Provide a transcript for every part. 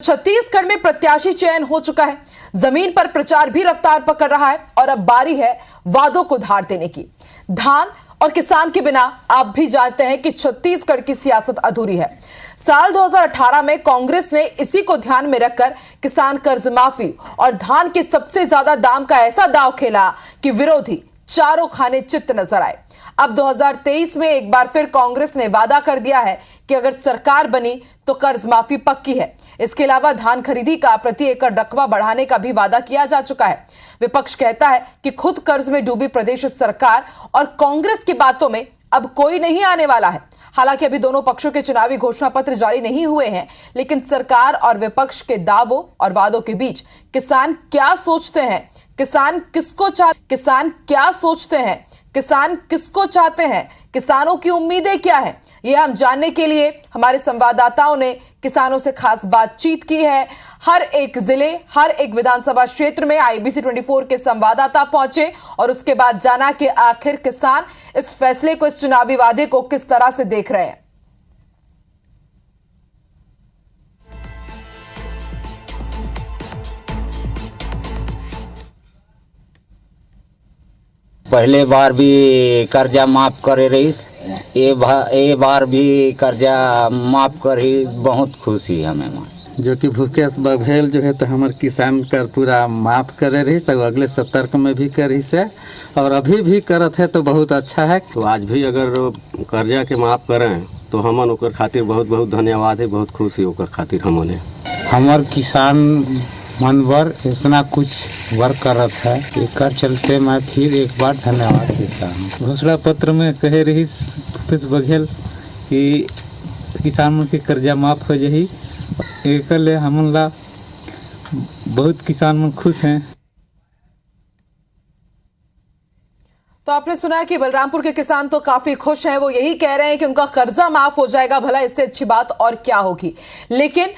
छत्तीसगढ़ में प्रत्याशी चयन हो चुका है। जमीन पर प्रचार भी रफ्तार पकड़ रहा है और अब बारी है वादों को धार देने की। धान और किसान के बिना आप भी जानते हैं कि छत्तीसगढ़ की सियासत अधूरी है। साल 2018 में कांग्रेस ने इसी को ध्यान में रखकर किसान कर्ज माफी और धान के सबसे ज्यादा दाम का ऐसा दांव खेला कि विरोधी चारों खाने चित्त नजर आए। अब 2023 में एक बार फिर कांग्रेस ने वादा कर दिया है कि अगर सरकार बनी तो कर्ज माफी पक्की है। इसके अलावा धान खरीदी का प्रति एकड़ रकबा बढ़ाने का भी वादा किया जा चुका है। विपक्ष कहता है कि खुद कर्ज में डूबी प्रदेश सरकार और कांग्रेस की बातों में अब कोई नहीं आने वाला है। हालांकि अभी दोनों पक्षों के चुनावी घोषणा पत्र जारी नहीं हुए हैं, लेकिन सरकार और विपक्ष के दावों और वादों के बीच किसान क्या सोचते हैं, किसान किसको चाहते हैं, किसानों की उम्मीदें क्या हैं, ये हम जानने के लिए हमारे संवाददाताओं ने किसानों से खास बातचीत की है। हर एक जिले, हर एक विधानसभा क्षेत्र में आईबीसी 24 के संवाददाता पहुंचे और उसके बाद जाना कि आखिर किसान इस फैसले को, इस चुनावी वादे को किस तरह से देख रहे हैं। पहले बार भी कर्जा माफ करे रही, ये बार भी कर्जा माफ करी, बहुत खुशी हमें। जो कि भूपेश बघेल जो है तो हमारे किसान कर पूरा माफ करे रही, सब अगले सतर्क में भी करी से और अभी भी करत है तो बहुत अच्छा है। तो आज भी अगर कर्जा के माफ करें तो हमन ओकर खातिर बहुत बहुत धन्यवाद है, बहुत खुशी ओकर खातिर हमने। हमार किसान मन बर इतना कुछ वर्क करत है, एक चलते मैं फिर एक बार धन्यवाद देता हूँ। घोषणा पत्र में कहे रही भूपेश बघेल कि किसान मन के कर्जा माफ हो जाही, एक ले हमन ला बहुत किसान मन खुश हैं। तो आपने सुना कि बलरामपुर के किसान तो काफी खुश हैं। वो यही कह रहे हैं कि उनका कर्जा माफ हो जाएगा, भला इससे अच्छी बात और क्या होगी। लेकिन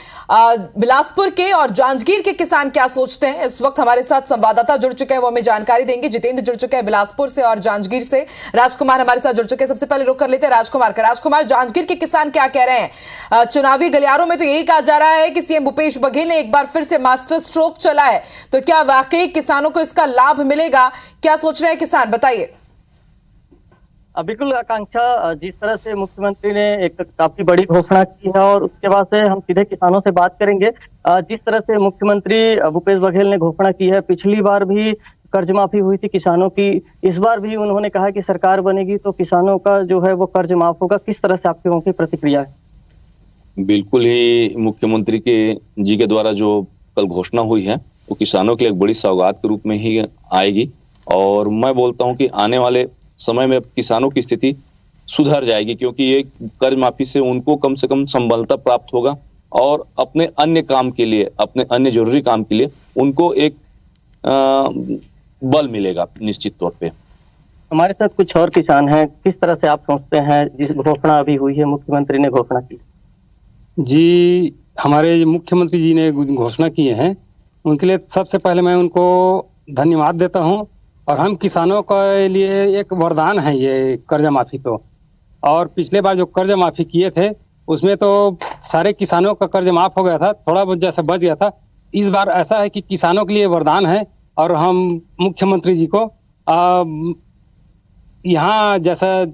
बिलासपुर के और जांजगीर के किसान क्या सोचते हैं, इस वक्त हमारे साथ संवाददाता जुड़ चुके हैं, वो हमें जानकारी देंगे। जितेंद्र जुड़ चुके हैं बिलासपुर से और जांजगीर से राजकुमार हमारे साथ जुड़ चुके हैं। सबसे पहले रुक कर लेते हैं राजकुमार का। राजकुमार, जांजगीर के किसान क्या कह रहे हैं? चुनावी गलियारों में तो यही कहा जा रहा है कि सीएम भूपेश बघेल ने एक बार फिर से मास्टर स्ट्रोक चला है, तो क्या वाकई किसानों को इसका लाभ मिलेगा? क्या सोच रहे हैं किसान, बताइए। बिल्कुल आकांक्षा, जिस तरह से मुख्यमंत्री ने एक काफी बड़ी घोषणा की है और उसके बाद से हम सीधे किसानों से बात करेंगे। जिस तरह से मुख्यमंत्री भूपेश बघेल ने घोषणा की है, पिछली बार भी कर्ज माफी हुई थी किसानों की, इस बार भी उन्होंने कहा कि सरकार बनेगी तो किसानों का जो है वो कर्ज माफ होगा। किस तरह से आप लोगों की प्रतिक्रिया है? बिल्कुल ही मुख्यमंत्री जी के द्वारा जो कल घोषणा हुई है वो किसानों के लिए एक बड़ी सौगात के रूप में ही आएगी और मैं बोलता हूं कि आने वाले समय में किसानों की स्थिति सुधर जाएगी, क्योंकि ये कर्ज माफी से उनको कम से कम संबलता प्राप्त होगा और अपने अन्य काम के लिए, अपने अन्य जरूरी काम के लिए उनको एक बल मिलेगा निश्चित तौर पे। हमारे साथ कुछ और किसान हैं, किस तरह से आप सोचते हैं जिस घोषणा अभी हुई है, मुख्यमंत्री ने घोषणा की? जी, हमारे मुख्यमंत्री जी ने घोषणा किए हैं, उनके लिए सबसे पहले मैं उनको धन्यवाद देता हूं और हम किसानों के लिए एक वरदान है ये कर्जा माफी। तो और पिछले बार जो कर्जा माफी किए थे उसमें तो सारे किसानों का कर्ज माफ हो गया था, थोड़ा बहुत जैसा बच गया था। इस बार ऐसा है कि किसानों के लिए वरदान है और हम मुख्यमंत्री जी को यहाँ जैसा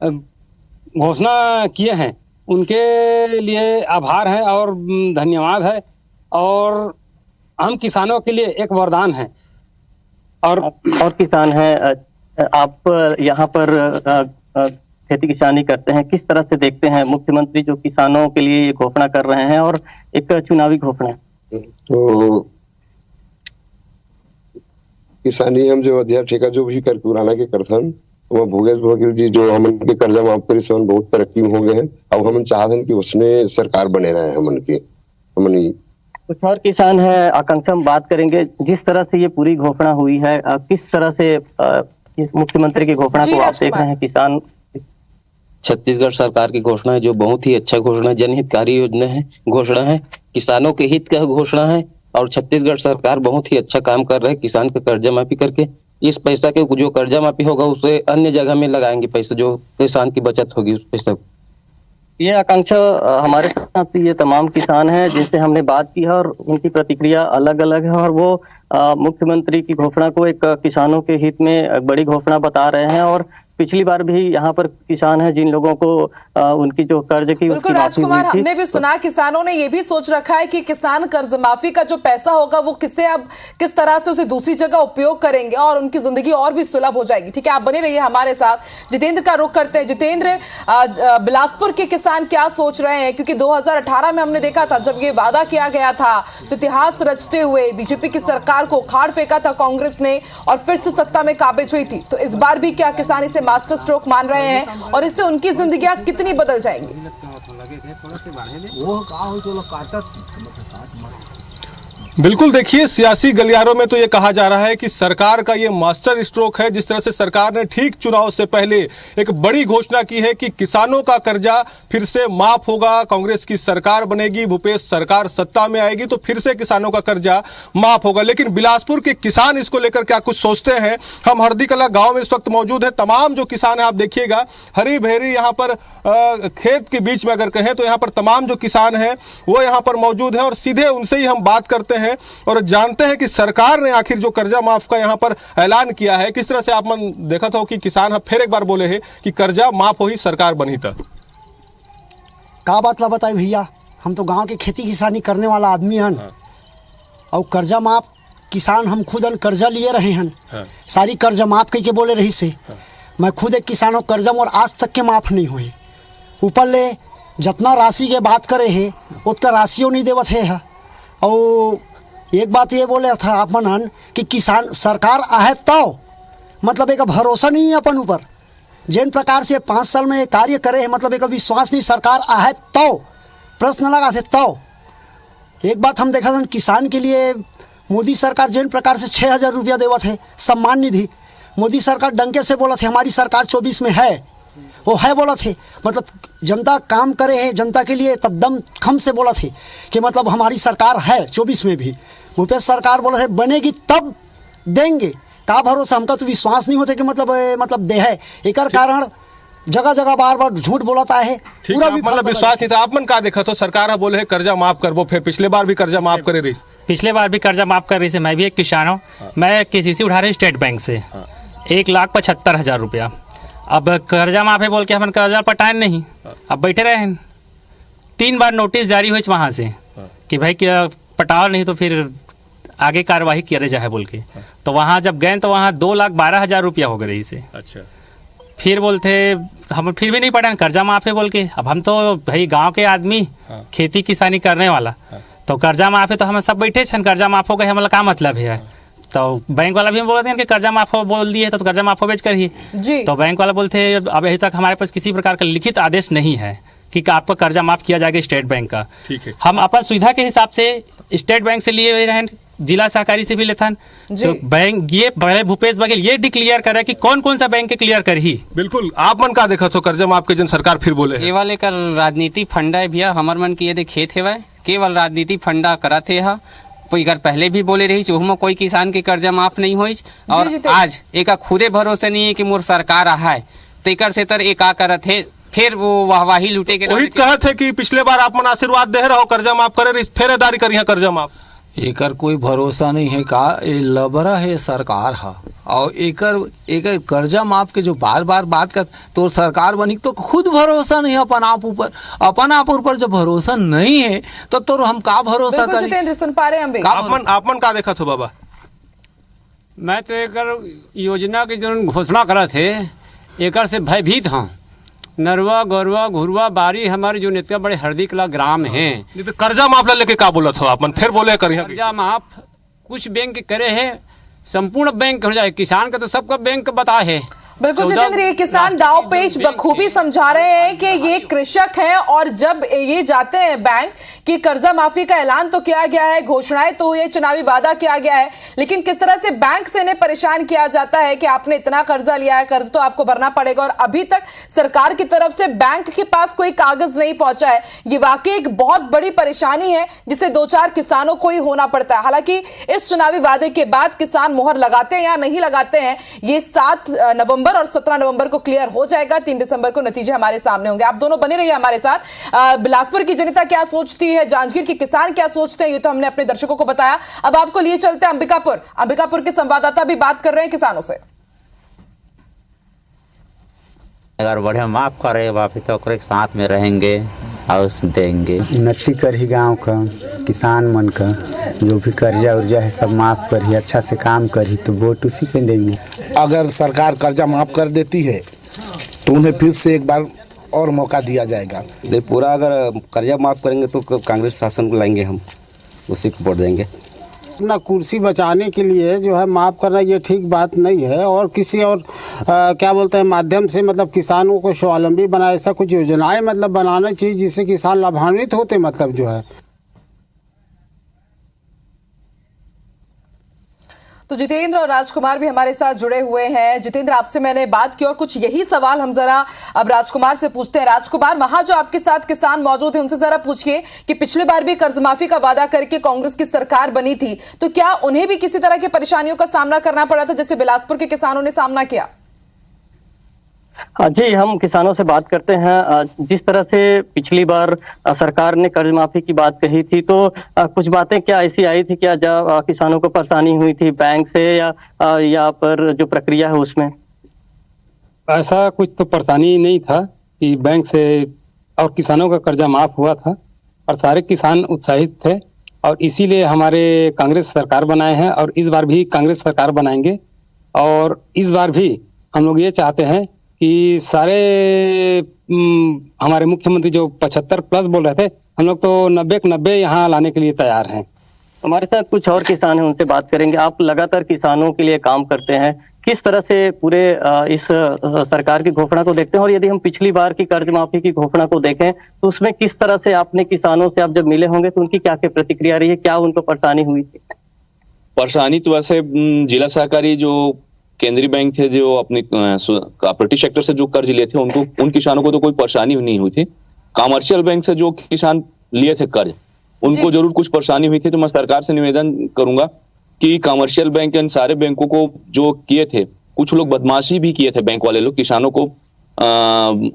घोषणा किए हैं उनके लिए आभार है और धन्यवाद है और हम किसानों के लिए एक वरदान है। और किसान हैं, आप यहाँ पर खेती किसानी करते हैं, किस तरह से देखते हैं मुख्यमंत्री जो किसानों के लिए घोषणा कर रहे हैं और एक चुनावी घोषणा? तो किसानी हम जो अध्यक्ष ठेका जो भी कर पुराना के करथन, वो भूपेश बघेल जी जो हमन के कर्जा माफ करी से बहुत तरक्की हो गए हैं। अब हम चाहते हैं कि उसने सरकार बने रहे हमन। कुछ और किसान है, आकांक्षा हम बात करेंगे। जिस तरह से ये पूरी घोषणा हुई है, किस तरह से मुख्यमंत्री की घोषणा को आप देख रहे हैं किसान? छत्तीसगढ़ सरकार की घोषणा है जो बहुत ही अच्छा घोषणा, जनहितकारी योजना है, घोषणा है, किसानों के हित का घोषणा है और छत्तीसगढ़ सरकार बहुत ही अच्छा काम कर रहे हैं किसान का कर्जा माफी करके। इस पैसा के जो कर्जा माफी होगा उसे अन्य जगह में लगाएंगे, पैसा जो किसान की बचत होगी उस पैसा। ये आकांक्षा हमारे साथ ये तमाम किसान हैं जिनसे हमने बात की है और उनकी प्रतिक्रिया अलग अलग है और वो मुख्यमंत्री की घोषणा को एक किसानों के हित में बड़ी घोषणा बता रहे हैं। और पिछली बार भी यहाँ पर किसान हैं जिन लोगों को उनकी जो कर्ज की बिल्कुल राजकुमार, हमने भी सुना किसानों ने ये भी सोच रखा है कि किसान कर्ज माफी का जो पैसा होगा वो किस तरह से उसे दूसरी जगह उपयोग करेंगे और उनकी जिंदगी और भी सुलभ हो जाएगी। ठीक है, आप बने रहिए हमारे साथ। जितेंद्र का रुख करते हैं। जितेंद्र, बिलासपुर के किसान क्या सोच रहे हैं, क्योंकि 2018 में हमने देखा था जब ये वादा किया गया था तो इतिहास रचते हुए बीजेपी की सरकार को उखाड़ फेंका था कांग्रेस ने और फिर से सत्ता में काबिज हुई थी। तो इस बार भी क्या किसान इसे मास्टर स्ट्रोक मान रहे हैं और इससे उनकी जिंदगियां कितनी बदल जाएंगी? बिल्कुल, देखिए सियासी गलियारों में तो ये कहा जा रहा है कि सरकार का ये मास्टर स्ट्रोक है। जिस तरह से सरकार ने ठीक चुनाव से पहले एक बड़ी घोषणा की है कि किसानों का कर्जा फिर से माफ होगा, कांग्रेस की सरकार बनेगी, भूपेश सरकार सत्ता में आएगी तो फिर से किसानों का कर्जा माफ होगा। लेकिन बिलासपुर के किसान इसको लेकर क्या कुछ सोचते हैं? हम हरदी कला गांव में इस वक्त मौजूद है। तमाम जो किसान है आप देखिएगा, हरी भरी यहाँ पर खेत के बीच में अगर कहें तो यहाँ पर तमाम जो किसान है वो यहाँ पर मौजूद है और सीधे उनसे ही हम बात करते हैं और जानते हैं कि सरकार ने आखिर जो कर्जा माफ का यहाँ पर ऐलान किया है किस तरह से। आप मन देखा था कि किसान फिर एक बार बोले हैं कि कर्जा माफ हो ही सरकार बनी था। का बात ला बताए भैया, हम तो गांव के खेती किसानी करने वाला आदमी हन और कर्जा माफ किसान हम खुद कर्जा लिए रहे हैं। सारी कर्जा माफ कह के बोले रही से मैं खुद एक किसानों कर्जा और आज तक के माफ नहीं हुए। ऊपर ले जितना राशि के बात करे है उतना राशियों नहीं देवत है। और एक बात ये बोले था अपन कि किसान सरकार आहे तो मतलब एक भरोसा नहीं है अपन ऊपर। जिन प्रकार से 5 साल में कार्य करे है मतलब एक विश्वास नहीं सरकार आहे तो प्रश्न लगा थे। तो एक बात हम देखा था किसान के लिए मोदी सरकार जिन प्रकार से 6,000 रुपया देवत है सम्मान निधि, मोदी सरकार डंके से बोला थे हमारी सरकार 24 में है, वो है बोला थे मतलब जनता काम करे है जनता के लिए, तब दम खम से बोला थे कि मतलब हमारी सरकार है 24 में भी। भूपेश सरकार बोला है बनेगी तब देंगे, का भरोसा हमका तो विश्वास नहीं होता कि मतलब दे है। एक कारण जगह जगह बार बार झूठ बोलता है, पूरा भी मतलब विश्वास नहीं था। आप मन का देखा तो सरकार बोले है कर्जा माफ कर, वो फिर पिछले बार भी कर्जा माफ करे रही, पिछले बार भी कर्जा माफ कर रही से। मैं भी एक किसान हूँ, मैं KCC उठा रही स्टेट बैंक से 1,75,000 रुपया। अब कर्जा माफ है बोल के हम कर्जा पटाए नहीं, अब बैठे रहे हैं। 3 बार नोटिस जारी हुई वहाँ से कि भाई क्या पटाओ नहीं तो फिर आगे कार्यवाही किया जाए बोल के। तो वहाँ जब गए तो वहाँ 2,12,000 रुपया हो गए इसे। अच्छा, फिर बोलते हम फिर भी नहीं पटाए, कर्जा माफ है बोल के। अब हम तो भाई गाँव के आदमी खेती किसानी करने वाला, तो कर्जा माफ है तो हम सब बैठे छन, कर्जा माफ हो गए हमारा क्या मतलब है। तो बैंक वाला भी हम बोलते हैं कि कर्जा माफ हो बोल दिए तो कर्जा माफ हो बेच कर ही जी। तो बैंक वाला बोलते हैं अब अभी तक हमारे पास किसी प्रकार का लिखित आदेश नहीं है कि आपका कर्जा माफ किया जाएगा स्टेट बैंक का। ठीक है, हम अपन सुविधा के हिसाब से स्टेट बैंक से लिए हुए रहें, जिला सहकारी से भी लेथन। तो बैंक ये पहले भूपेश बघेल ये डिक्लेयर करे कि कौन कौन सा बैंक के क्लियर कर ही। बिल्कुल, आप मन का देखा तो कर्जा माफ के जन सरकार फिर बोले ये वाले कर राजनीति फंडा है भैया, हमार मन की ये खेत है केवल राजनीति फंडा करा थे। कोई घर पहले भी बोले रही चूह में कोई किसान के कर्जा माफ नहीं हुई और आज एक खुदे भरोसे नहीं है कि मोर सरकार है तो एक से तर एक करत है फिर वो वाहवाही लूटे के वही कहा थे कि पिछले बार आप मन आशीर्वाद दे रहो कर्जा माफ करे फेरेदारी करी कर्जा माफ। एकर कोई भरोसा नहीं है का ये लबरा है सरकार है और एक कर्जा माफ के जो बार बार बात कर तो सरकार बनी तो खुद भरोसा नहीं है अपन आप ऊपर जब भरोसा नहीं है तो हम का भरोसा करें। जितेंद्र सुन पा रहे हैं आप मन का देखा था बाबा? मैं तो एक योजना की जो घोषणा करा थे एक से भयभीत हाँ। नरवा गौरवा घुरवा बारी हमारे जो नेता बड़े हरदी कला ग्राम है तो कर्जा माफ लेके का बोला था आप फिर बोले कर्जा माफ कुछ बैंक करे है संपूर्ण बैंक हो जाए, किसान का तो सबका बैंक बता है। बिल्कुल जितेंद्र, ये किसान दावपेच बखूबी समझा रहे हैं कि ये कृषक हैं और जब ये जाते हैं बैंक कि कर्जा माफी का ऐलान तो किया गया है, घोषणाएं तो ये चुनावी वादा किया गया है, लेकिन किस तरह से बैंक से इन्हें परेशान किया जाता है कि आपने इतना कर्जा लिया है, कर्ज तो आपको भरना पड़ेगा और अभी तक सरकार की तरफ से बैंक के पास कोई कागज नहीं पहुंचा है। ये वाकई एक बहुत बड़ी परेशानी है जिसे 2-4 किसानों को ही होना पड़ता है। हालांकि इस चुनावी वादे के बाद किसान मोहर लगाते हैं या नहीं लगाते हैं ये 7 नवंबर नवंबर और 17 नवंबर को क्लियर हो जाएगा। 3 दिसंबर को नतीजे हमारे सामने होंगे। आप दोनों बने रहिए हमारे साथ। बिलासपुर की जनता क्या सोचती है, जांजगीर के किसान क्या सोचते हैं, ये तो हमने अपने दर्शकों को बताया। अब आपको लिए चलते हैं अंबिकापुर के संवाददाता भी बात कर रहे हैं किसानों से। अगर बढ़िया माफ करे वापिस तो ओकरे साथ में रहेंगे और देंगे। उन्नति करही गांव का, किसान मन का जो भी कर्जा उर्जा है सब माफ करही, अच्छा से काम करही तो वोट उसी के देंगे। अगर सरकार कर्जा माफ कर देती है तो उन्हें फिर से एक बार और मौका दिया जाएगा। पूरा अगर कर्जा माफ करेंगे तो कांग्रेस शासन को लाएंगे, हम उसी को वोट देंगे। अपना कुर्सी बचाने के लिए जो है माफ़ करना ये ठीक बात नहीं है, और किसी और क्या बोलते हैं माध्यम से मतलब किसानों को स्वावलंबी बनाए, ऐसा कुछ योजनाएं मतलब बनाना चाहिए जिससे किसान लाभान्वित होते मतलब जो है। तो जितेंद्र और राजकुमार भी हमारे साथ जुड़े हुए हैं। जितेंद्र, आपसे मैंने बात की और कुछ यही सवाल हम जरा अब राजकुमार से पूछते हैं। राजकुमार, वहां जो आपके साथ किसान मौजूद हैं उनसे जरा पूछिए कि पिछले बार भी कर्ज माफी का वादा करके कांग्रेस की सरकार बनी थी, तो क्या उन्हें भी किसी तरह की परेशानियों का सामना करना पड़ा था जैसे बिलासपुर के किसानों ने सामना किया? जी, हम किसानों से बात करते हैं। जिस तरह से पिछली बार सरकार ने कर्ज माफी की बात कही थी, तो कुछ बातें क्या ऐसी आई थी क्या जब किसानों को परेशानी हुई थी बैंक से या पर जो प्रक्रिया है उसमें? ऐसा कुछ तो परेशानी नहीं था कि बैंक से और किसानों का कर्जा माफ हुआ था और सारे किसान उत्साहित थे, और इसीलिए हमारे कांग्रेस सरकार बनाए हैं और इस बार भी कांग्रेस सरकार बनाएंगे। और इस बार भी हम लोग ये चाहते हैं कि सारे हमारे मुख्यमंत्री जो 75 प्लस बोल रहे थे, हम लोग तो 90 के 90 यहाँ लाने के लिए तैयार हैं। हमारे साथ कुछ और किसान हैं, उनसे बात करेंगे। आप लगातार किसानों के लिए काम करते हैं, किस तरह से पूरे इस सरकार की घोषणा को देखते हैं, और यदि हम पिछली बार की कर्ज माफी की घोषणा को देखें तो उसमें किस तरह से आपने किसानों से आप जब मिले होंगे तो उनकी क्या क्या प्रतिक्रिया रही है, क्या उनको परेशानी हुई थी? परेशानी तो वैसे जिला सहकारी जो केंद्रीय बैंक थे जो अपने कॉपरेटिव सेक्टर से जो कर्ज लिए थे उन किसानों को तो कोई परेशानी नहीं हुई थी। कमर्शियल बैंक से जो किसान लिए थे कर्ज उनको जरूर कुछ परेशानी हुई थी। तो मैं सरकार से निवेदन करूंगा कि कमर्शियल बैंक इन सारे बैंकों को जो किए थे, कुछ लोग बदमाशी भी किए थे बैंक वाले लोग किसानों को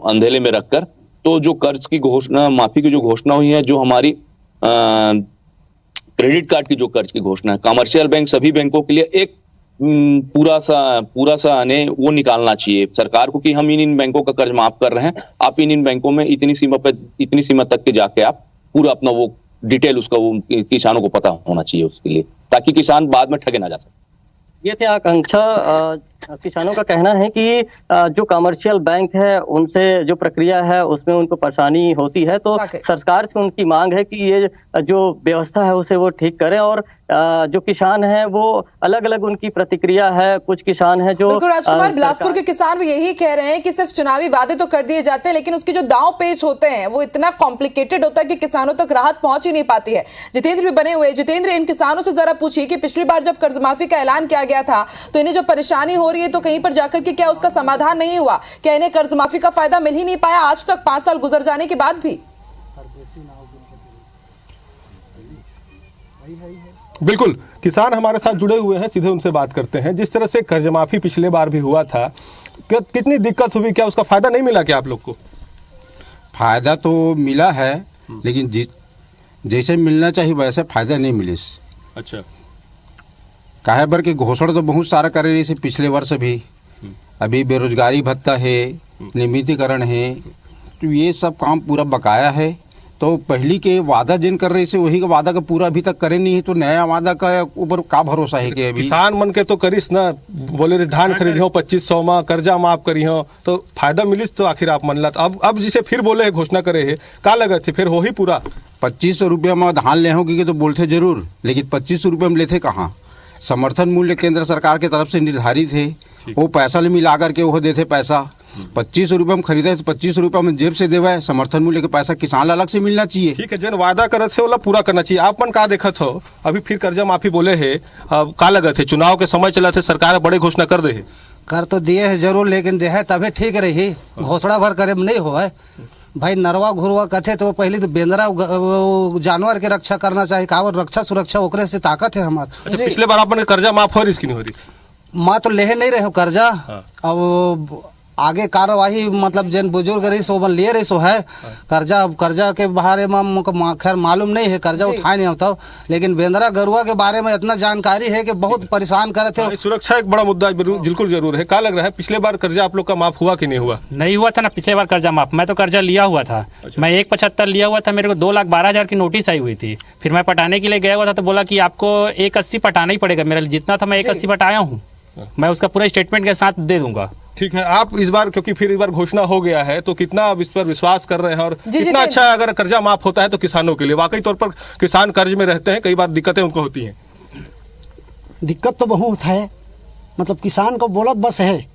अंधेले में रखकर। तो जो कर्ज की घोषणा माफी की जो घोषणा हुई है, जो हमारी क्रेडिट कार्ड की जो कर्ज की घोषणा है, कमर्शियल बैंक सभी बैंकों के लिए एक पूरा सा वो निकालना चाहिए सरकार को कि हम इन बैंकों का कर्ज माफ कर रहे हैं, आप इन बैंकों में इतनी सीमा तक के जाके आप पूरा अपना वो डिटेल उसका वो किसानों को पता होना चाहिए उसके लिए, ताकि किसान बाद में ठगे ना जा सके। ये थे आकांक्षा। किसानों का कहना है कि जो कमर्शियल बैंक है उनसे जो प्रक्रिया है उसमें उनको परेशानी होती है, तो सरकार से उनकी मांग है कि ये जो व्यवस्था है उसे वो ठीक करें। और जो किसान हैं वो अलग अलग उनकी प्रतिक्रिया है। कुछ किसान हैं जो राजकुमार, बिलासपुर के किसान भी यही कह रहे हैं कि सिर्फ चुनावी वादे तो कर दिए जाते हैं, लेकिन उसके जो दांव पेच होते हैं वो इतना कॉम्प्लिकेटेड होता है कि किसानों तक राहत पहुंच ही नहीं पाती है। जितेंद्र भी बने हुए। जितेंद्र, इन किसानों से जरा पूछिए कि पिछली बार जब कर्ज माफी का ऐलान किया गया था तो इन्हें जो परेशानी हो रही है, तो कहीं पर जाकर के क्या उसका समाधान नहीं हुआ? क्या इन्हें कर्ज माफी का फायदा मिल ही नहीं पाया आज तक 5 साल गुजर जाने के बाद भी? बिल्कुल, किसान हमारे साथ जुड़े हुए हैं, सीधे उनसे बात करते हैं। जिस तरह से कर्ज माफी पिछले बार भी हुआ था, कितनी दिक्कत हुई, क्या उसका फायदा नहीं मिला क्या आप लोग को? फायदा तो मिला है, लेकिन जैसे मिलना चाहिए वैसे फायदा नहीं मिले। अच्छा, काहे बर के घोषणा तो बहुत सारा करे रही से पिछले वर्ष भी। अभी बेरोजगारी भत्ता है, नियमितीकरण है, तो ये सब काम पूरा बकाया है। तो पहली के वादा जिन कर रहे से वही का वादा का पूरा अभी तक करे नहीं है, तो नया वादा का ऊपर का भरोसा है कि अभी किसान मन के तो करिस ना, बोले रे धान खरीद हो 2500 में, कर्जा माफ करी हो तो फायदा मिलिस, तो आखिर आप मन ला। अब जिसे फिर बोले है घोषणा करे है, का लगत है फिर हो ही पूरा 2500 रुपया में धान ले हो कि तो बोलते जरूर, लेकिन 2500 रुपये में लेते कहाँ? समर्थन मूल्य केंद्र सरकार की तरफ से निर्धारित है, वो पैसा ले मिला करके वो देते पैसा। 2500 रुपये में खरीदे तो 2500 रुपये में जेब से देवे, समर्थन मूल्य के पैसा किसान अलग से मिलना चाहिए। ठीक है, जन वादा करत है वो पूरा करना चाहिए। आप मन का देखत हो, अभी फिर कर्जा माफी बोले है, का लगत है? चुनाव के समय चला थे, सरकार बड़े घोषणा कर दे है, कर तो दिए है जरूर, लेकिन दे है तभी ठीक रही, घोषणा भर करे नहीं हो भाई। नरवा घुरवा कथे तो पहले तो बेंदरा जानवर के रक्षा करना चाहिए, का रक्षा सुरक्षा ओकरे से ताकत है हमार। अच्छा, पिछले बार आपने कर्जा माफ हो रही इसकी नहीं हो रही? मैं तो ले नहीं रहे हो कर्जा। अब आगे कार्यवाही मतलब जन बुजुर्ग रही सो बन लिए रही सो है कर्जा के बारे में खैर मालूम नहीं है, कर्जा उठाए नहीं होता, लेकिन बेंद्रा गरुआ के बारे में इतना जानकारी है कि बहुत परेशान करे थे। सुरक्षा एक बड़ा मुद्दा बिल्कुल जरूर है। क्या लग रहा है पिछले बार कर्जा आप लोग का माफ हुआ कि नहीं हुआ? नहीं हुआ था ना पिछले बार कर्जा माफ। मैं तो कर्जा लिया हुआ था। मैं 1,75 लिया हुआ था, मेरे को 2,12,000 की नोटिस आई हुई थी। फिर मैं पटाने के लिए गया हुआ था तो बोला कि आपको 1,80 पटाना ही पड़ेगा। मेरा जितना था मैं 1,80 पटाया हूँ, मैं उसका पूरा स्टेटमेंट के साथ दे दूंगा। ठीक है, आप इस बार क्योंकि फिर इस बार घोषणा हो गया है तो कितना आप इस पर विश्वास कर रहे हैं और कितना अच्छा है अगर कर्जा माफ होता है तो किसानों के लिए? वाकई तौर पर किसान कर्ज में रहते हैं, कई बार दिक्कतें उनको होती हैं। दिक्कत तो बहुत है, मतलब किसान को बोलत बस है,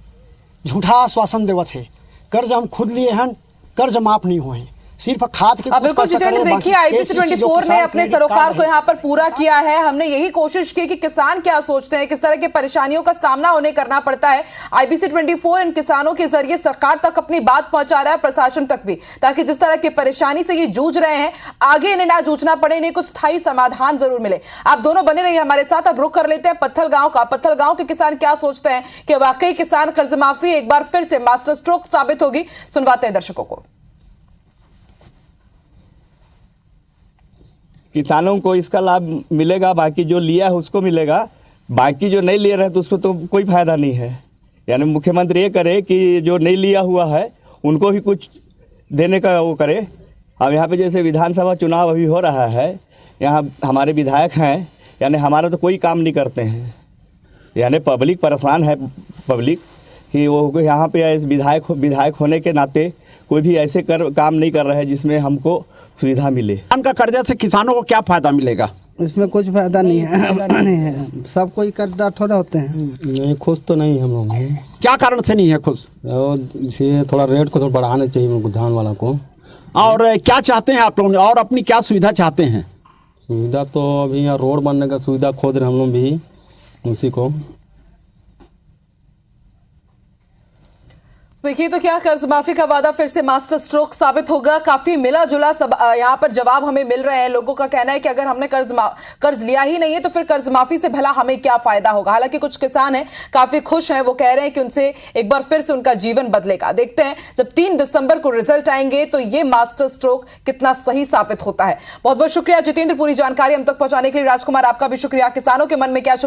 झूठा आश्वासन देवत है। कर्ज हम खुद लिए हैं, कर्ज माफ नहीं हुए हैं, सिर्फ खाद के। बिल्कुल जितेंद्र, देखिए IBC 24 ने अपने सरोकार को यहाँ पर पूरा किया है। हमने यही कोशिश की कि किसान क्या सोचते हैं, किस तरह की परेशानियों का सामना उन्हें करना पड़ता है। IBC 24 इन किसानों के जरिए सरकार तक अपनी बात पहुंचा रहा है, प्रशासन तक भी, ताकि जिस तरह की परेशानी से ये जूझ रहे हैं आगे इन्हें ना जूझना पड़े, इन्हें कुछ स्थायी समाधान जरूर मिले। आप दोनों बने रहिए हमारे साथ। अब रुक कर लेते हैं पत्थल गांव का। पत्थल गांव के किसान क्या सोचते हैं कि वाकई किसान कर्ज माफी एक बार फिर से मास्टर स्ट्रोक साबित होगी? सुनवाते हैं दर्शकों को। किसानों को इसका लाभ मिलेगा, बाकी जो लिया है उसको मिलेगा, बाकी जो नहीं ले रहे तो उसको तो कोई फायदा नहीं है। यानी मुख्यमंत्री ये करे कि जो नहीं लिया हुआ है उनको भी कुछ देने का वो करे। अब यहाँ पे जैसे विधानसभा चुनाव अभी हो रहा है, यहाँ हमारे विधायक हैं, यानी हमारा तो कोई काम नहीं करते हैं, यानी पब्लिक परेशान है, पब्लिक कि वो यहाँ पे विधायक होने के नाते कोई भी ऐसे काम नहीं कर रहा है जिसमें हमको सुविधा मिले। किसान का कर्जा से किसानों को क्या फायदा मिलेगा? इसमें कुछ फायदा नहीं है, सब कोई कर्जा थोड़ा होते हैं। नहीं, खुश तो नहीं हम लोग। क्या कारण से नहीं है खुश? इसे थोड़ा रेट को थोड़ा बढ़ाना चाहिए धान वाला को। और क्या चाहते हैं आप लोग, और अपनी क्या सुविधा चाहते हैं? सुविधा तो अभी यहाँ रोड बनने का सुविधा खोज रहे हम लोग भी उसी को। देखिए तो क्या कर्ज माफी का वादा फिर से मास्टर स्ट्रोक साबित होगा? काफी मिला जुला सब यहाँ पर जवाब हमें मिल रहे हैं। लोगों का कहना है कि अगर हमने कर्ज लिया ही नहीं है तो फिर कर्ज माफी से भला हमें क्या फायदा होगा। हालांकि कुछ किसान हैं काफी खुश हैं, वो कह रहे हैं कि उनसे एक बार फिर से उनका जीवन बदलेगा। देखते हैं जब 3 दिसंबर को रिजल्ट आएंगे तो ये मास्टर स्ट्रोक कितना सही साबित होता है। बहुत बहुत शुक्रिया जितेंद्र, पूरी जानकारी हम तक पहुंचाने के लिए। राजकुमार, आपका भी शुक्रिया। किसानों के मन में क्या